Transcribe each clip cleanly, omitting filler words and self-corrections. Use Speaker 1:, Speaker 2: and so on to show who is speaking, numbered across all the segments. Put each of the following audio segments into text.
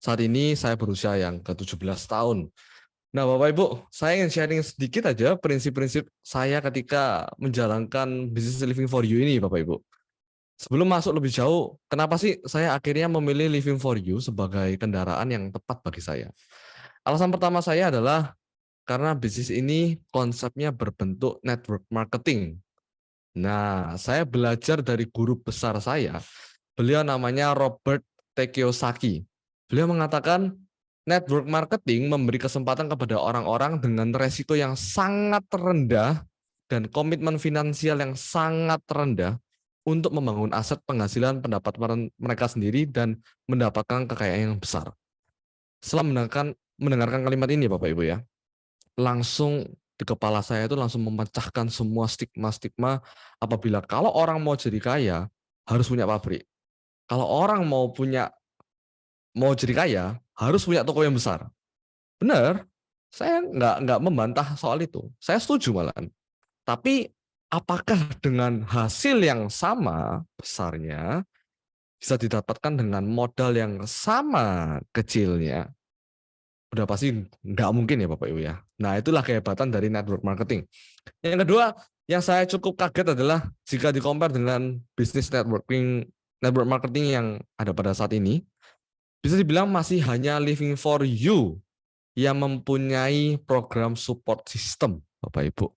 Speaker 1: Saat ini saya berusia yang ke-17 tahun. Nah, Bapak Ibu, saya ingin sharing sedikit aja prinsip-prinsip saya ketika menjalankan Business Living for You ini, Bapak Ibu. Sebelum masuk lebih jauh, kenapa sih saya akhirnya memilih Living for You sebagai kendaraan yang tepat bagi saya? Alasan pertama saya adalah karena bisnis ini konsepnya berbentuk network marketing. Nah, saya belajar dari guru besar saya. Beliau namanya Robert T. Kiyosaki. Beliau mengatakan network marketing memberi kesempatan kepada orang-orang dengan resiko yang sangat rendah dan komitmen finansial yang sangat rendah untuk membangun aset penghasilan pendapatan mereka sendiri dan mendapatkan kekayaan yang besar. Setelah mendengarkan kalimat ini, Bapak Ibu ya, langsung di kepala saya itu langsung memecahkan semua stigma-stigma apabila kalau orang mau jadi kaya harus punya pabrik. Kalau orang mau jadi kaya harus punya toko yang besar. Benar, saya nggak membantah soal itu. Saya setuju malahan. Tapi apakah dengan hasil yang sama besarnya bisa didapatkan dengan modal yang sama kecilnya? Udah pasti nggak mungkin ya Bapak Ibu ya. Nah itulah kehebatan dari network marketing. Yang kedua, yang saya cukup kaget adalah jika di-compare dengan bisnis network marketing yang ada pada saat ini, bisa dibilang masih hanya Living for You yang mempunyai program support system, Bapak Ibu.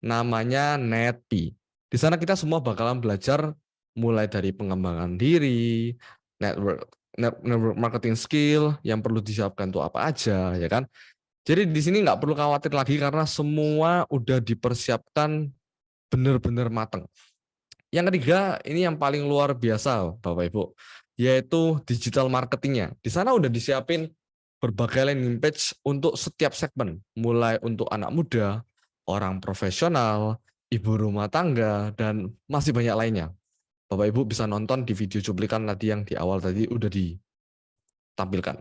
Speaker 1: Namanya NetP. Di sana kita semua bakalan belajar mulai dari pengembangan diri, network marketing skill yang perlu disiapkan itu apa aja, ya kan? Jadi di sini nggak perlu khawatir lagi karena semua udah dipersiapkan benar-benar matang. Yang ketiga, ini yang paling luar biasa, Bapak Ibu, yaitu digital marketingnya. Di sana udah disiapin berbagai landing page untuk setiap segmen, mulai untuk anak muda, orang profesional, ibu rumah tangga, dan masih banyak lainnya. Bapak Ibu bisa nonton di video cuplikan tadi yang di awal tadi udah ditampilkan.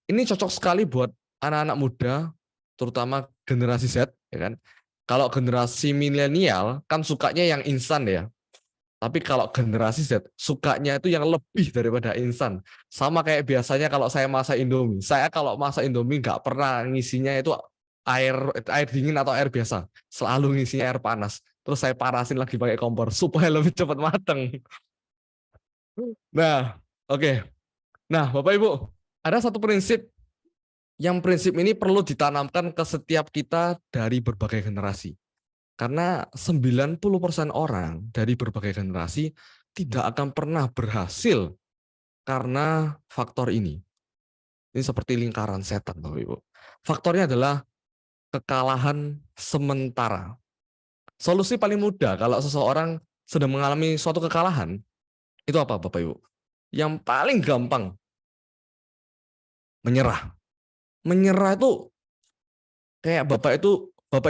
Speaker 1: Ini cocok sekali buat anak-anak muda, terutama generasi Z, ya kan? Kalau generasi milenial kan sukanya yang instan ya. Tapi kalau generasi Z sukanya itu yang lebih daripada instan. Sama kayak biasanya kalau saya masak Indomie. Saya kalau masak Indomie nggak pernah ngisinya itu air dingin atau air biasa. Selalu ngisinya air panas. Terus saya panasin lagi pakai kompor supaya lebih cepat matang. Nah, oke. Nah, Bapak Ibu, ada satu prinsip yang prinsip ini perlu ditanamkan ke setiap kita dari berbagai generasi. Karena 90% orang dari berbagai generasi tidak akan pernah berhasil karena faktor ini. Ini seperti lingkaran setan, Bapak Ibu. Faktornya adalah kekalahan sementara. Solusi paling mudah kalau seseorang sedang mengalami suatu kekalahan, itu apa Bapak Ibu? Yang paling gampang, menyerah. Menyerah itu kayak Bapak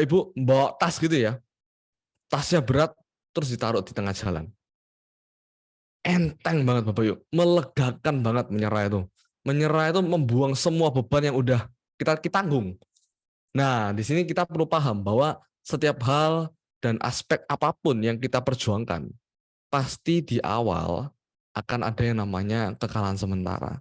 Speaker 1: Ibu bawa tas gitu ya. Tasnya berat, terus ditaruh di tengah jalan. Enteng banget Bapak Ibu, melegakan banget menyerah itu. Menyerah itu membuang semua beban yang udah kita tanggung. Nah, di sini kita perlu paham bahwa setiap hal dan aspek apapun yang kita perjuangkan, pasti di awal akan ada yang namanya kekalahan sementara.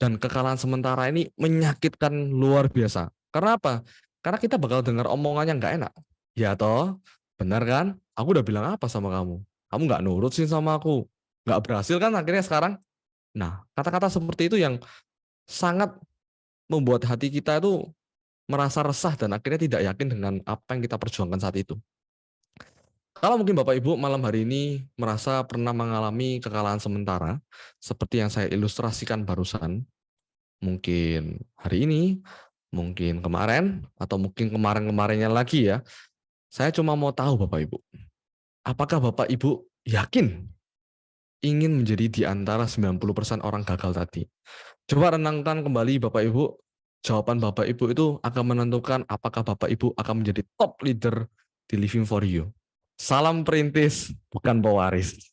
Speaker 1: Dan kekalahan sementara ini menyakitkan luar biasa. Karena apa? Karena kita bakal dengar omongan yang nggak enak. Ya toh, benar kan? Aku udah bilang apa sama kamu? Kamu nggak nurut sih sama aku. Nggak berhasil kan akhirnya sekarang? Nah, kata-kata seperti itu yang sangat membuat hati kita itu merasa resah dan akhirnya tidak yakin dengan apa yang kita perjuangkan saat itu. Kalau mungkin Bapak Ibu malam hari ini merasa pernah mengalami kekalahan sementara, seperti yang saya ilustrasikan barusan, mungkin hari ini, mungkin kemarin, atau mungkin kemarin-kemarinnya lagi ya, saya cuma mau tahu Bapak Ibu, apakah Bapak Ibu yakin ingin menjadi di antara 90% orang gagal tadi? Coba renangkan kembali Bapak Ibu, jawaban Bapak Ibu itu akan menentukan apakah Bapak Ibu akan menjadi top leader di Living for You. Salam perintis, bukan pewaris.